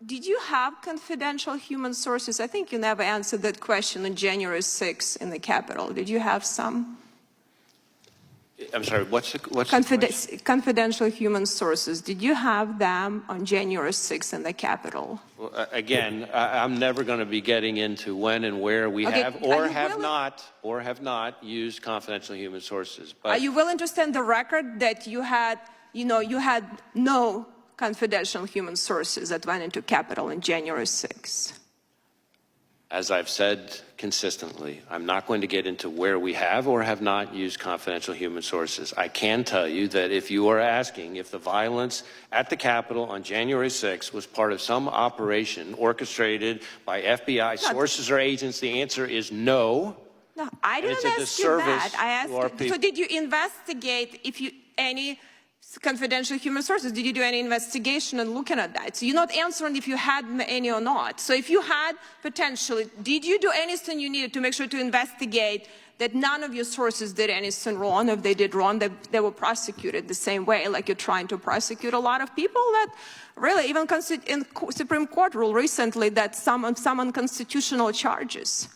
did you have confidential human sources? I think you never answered that question on January 6th in the Capitol. Did you have some? I'm sorry, what's the question? Confidential human sources. Did you have them on January 6th in the Capitol? Well, again, I'm never going to be getting into when and where we have or have not used confidential human sources. But are you willing to stand the record that you had, you had no confidential human sources that went into Capitol on January 6th? As I've said consistently, I'm not going to get into where we have or have not used confidential human sources. I can tell you that if you are asking if the violence at the Capitol on January 6th was part of some operation orchestrated by FBI sources or agents, the answer is no. No, I didn't ask you that. I asked you, so did you investigate any confidential human sources? Did you do any investigation and looking at that? So you're not answering if you had any or not. So if you had potentially, did you do anything you needed to make sure to investigate that none of your sources did anything wrong? If they did wrong, they were prosecuted the same way, like you're trying to prosecute a lot of people that really, even in Supreme Court ruled recently that some unconstitutional charges.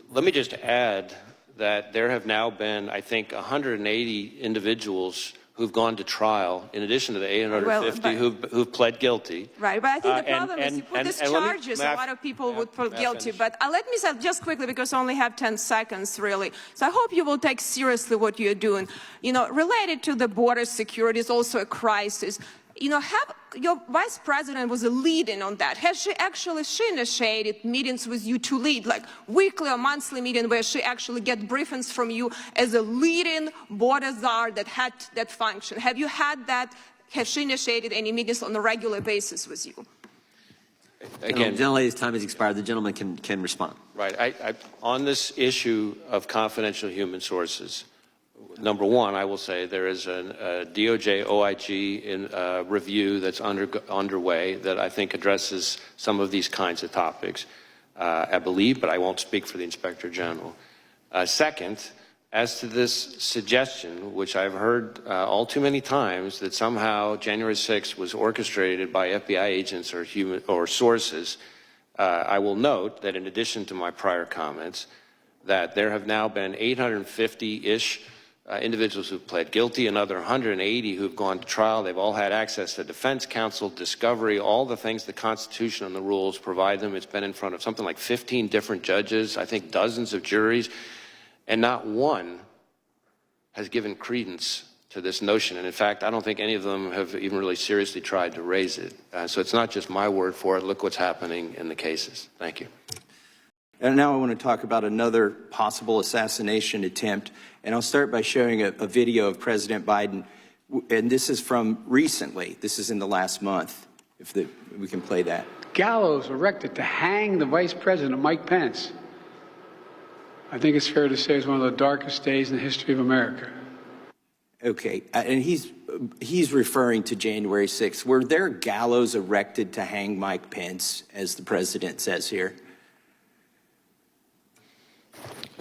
Let me just add that there have now been, I think, 180 individuals who've gone to trial, in addition to the 850 who've pled guilty. Right, but I think the problem is you put these charges, a lot of people would plead guilty. But let me say just quickly, because I only have 10 seconds, really. So I hope you will take seriously what you're doing. Related to the border security is also a crisis. Your vice president was a lead-in on that. Has she initiated meetings with you to lead, like weekly or monthly meeting where she actually get briefings from you as a lead-in border czar that had that function? Have you had that? Has she initiated any meetings on a regular basis with you? Again, gentlelady's time has expired. The gentleman can respond. Right. On this issue of confidential human sources, number one, I will say there is a DOJ OIG review that's underway that I think addresses some of these kinds of topics, I believe, but I won't speak for the Inspector General. Second, as to this suggestion, which I've heard all too many times, that somehow January 6th was orchestrated by FBI agents or sources, I will note that in addition to my prior comments, that there have now been 850-ish individuals who've pled guilty, another 180 who've gone to trial. They've all had access to defense counsel, discovery, all the things the Constitution and the rules provide them. It's been in front of something like 15 different judges, I think dozens of juries, and not one has given credence to this notion. And in fact, I don't think any of them have even really seriously tried to raise it. So it's not just my word for it. Look what's happening in the cases. Thank you. And now I want to talk about another possible assassination attempt. And I'll start by showing a video of President Biden. And this is from recently. This is in the last month, if we can play that. Gallows erected to hang the Vice President, Mike Pence. I think it's fair to say it's one of the darkest days in the history of America. Okay, and he's referring to January 6th. Were there gallows erected to hang Mike Pence, as the president says here?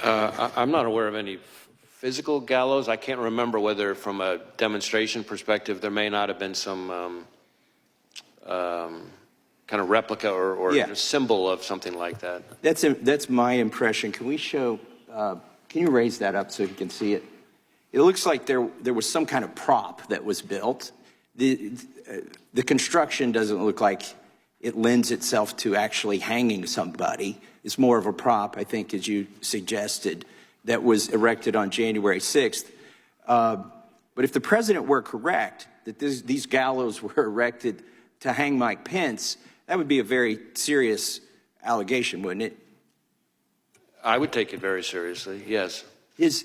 I'm not aware of any physical gallows. I can't remember whether from a demonstration perspective there may not have been some kind of replica or symbol of something like that. That's my impression. Can we show, can you raise that up so you can see it? It looks like there was some kind of prop that was built. The construction doesn't look like it lends itself to actually hanging somebody. It's more of a prop, I think, as you suggested, that was erected on January 6th. But if the president were correct, that these gallows were erected to hang Mike Pence, that would be a very serious allegation, wouldn't it? I would take it very seriously, yes.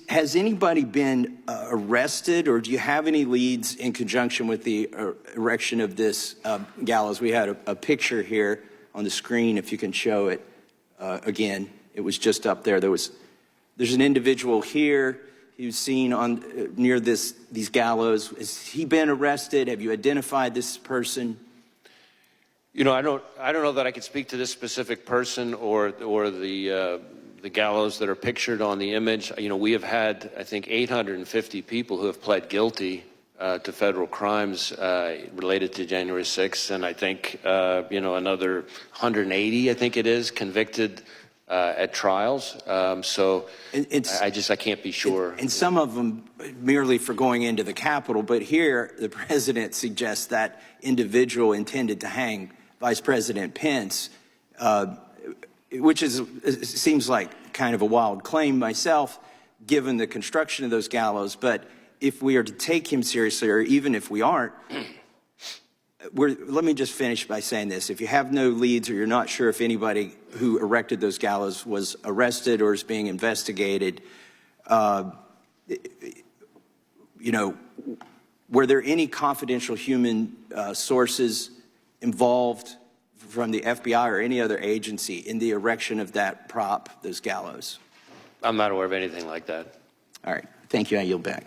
Has anybody been arrested, or do you have any leads in conjunction with the erection of this gallows? We had a picture here on the screen, if you can show it again. It was just up there. There's an individual here who's seen near these gallows. Has he been arrested? Have you identified this person? You know, I don't know that I could speak to this specific person or the gallows that are pictured on the image. You know, we have had, I think, 850 people who have pled guilty to federal crimes related to January 6th, and I think, another 180, I think it is, convicted at trials. So I can't be sure. And some of them merely for going into the Capitol, but here the president suggests that individual intended to hang Vice President Pence, which seems like kind of a wild claim myself, given the construction of those gallows. But if we are to take him seriously, or even if we aren't, let me just finish by saying this. If you have no leads or you're not sure if anybody who erected those gallows was arrested or is being investigated, were there any confidential human sources involved from the FBI or any other agency in the erection of that prop, those gallows? I'm not aware of anything like that. All right. Thank you. I yield back.